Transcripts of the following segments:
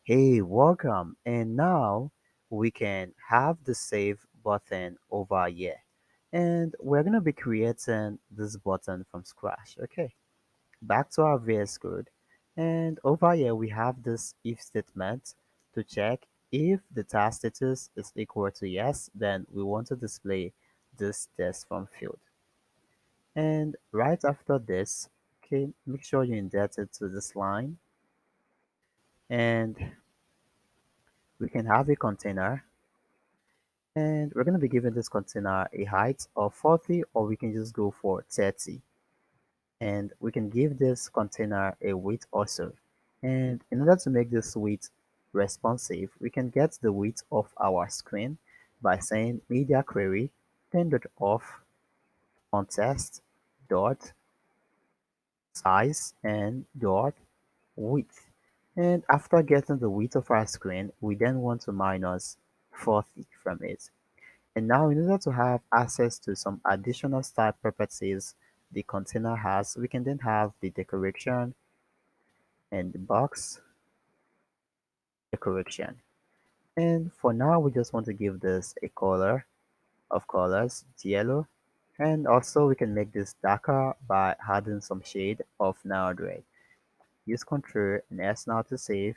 Hey, welcome. And now we can have the save button over here. And we're going to be creating this button from scratch. Okay, back to our VS Code. And over here, we have this if statement to check if the task status is equal to yes, then we want to display this test from field. And right after this, okay, make sure you indent it to this line. And we can have a container. And we're going to be giving this container a height of 40, or we can just go for 30. And we can give this container a width also. And in order to make this width responsive, we can get the width of our screen by saying media query, then dot off contest dot size and dot width. And after getting the width of our screen, we then want to minus 40 from it. And now in order to have access to some additional style properties the container has, we can then have the decoration and the box decoration. And for now, we just want to give this a color of colors, yellow. And also we can make this darker by adding some shade of node red. Use Ctrl and S now to save.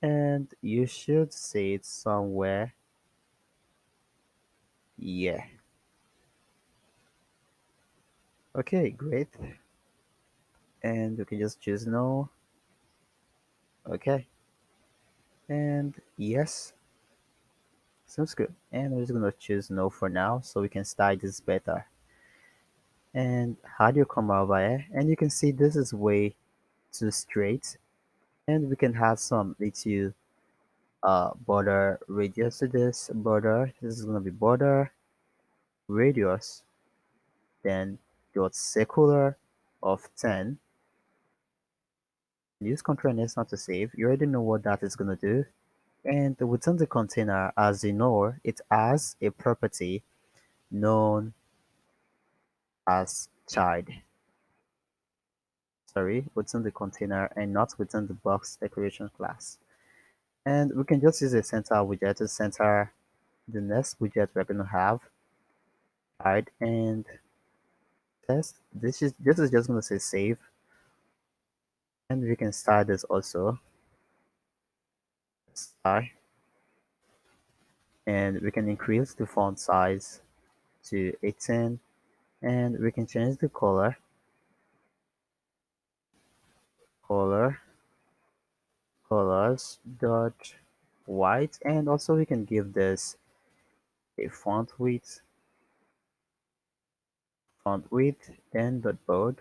And you should see it somewhere. Yeah. Okay, great. And you can just choose no. Okay. And yes, sounds good. And we're just gonna choose no for now so we can style this better. And how do you come over here? And you can see this is way too straight. And we can have some little border radius to this border. This is gonna be border radius, then dot circular of 10. Use Ctrl and S not to save. You already know what that is gonna do. And within the container, as you know, it has a property known as child. Sorry, within the container and not within the box decoration class. And we can just use a center widget to center the next widget we're going to have. Right, and test. This is just going to say save, and we can start this also. Start, and we can increase the font size to 18, and we can change the color colors dot white, and also we can give this a font width, then dot bold.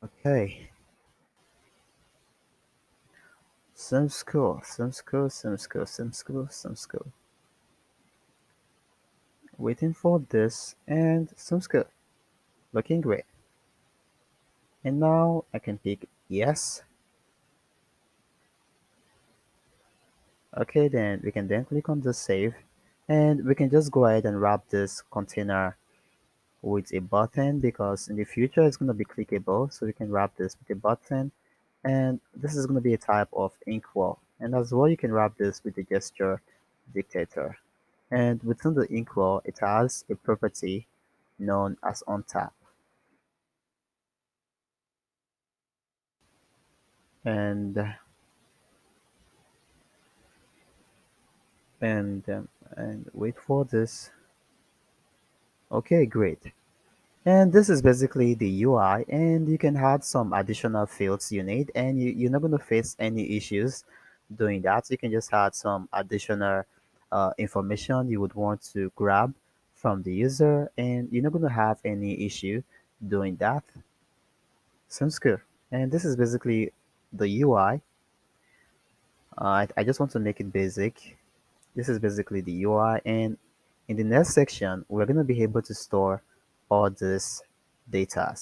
Okay, seems cool, seems cool, seems cool, seems cool, seems cool. Waiting for this, and seems good, looking great. And now I can pick yes. Okay, then we can then click on the save, and we can just go ahead and wrap this container with a button because in the future it's going to be clickable, so we can wrap this with a button. And this is going to be a type of inkwell, and as well you can wrap this with a gesture dictator. And within the inkwell it has a property known as ontap. And and um, and wait for this. Okay, great. And this is basically the UI, and you can add some additional fields you need, and you're not going to face any issues doing that. You can just add some additional information you would want to grab from the user, and you're not going to have any issue doing that. Sounds good. And this is basically the UI. I just want to make it basic. This is basically the UI, and in the next section, we're going to be able to store all this data.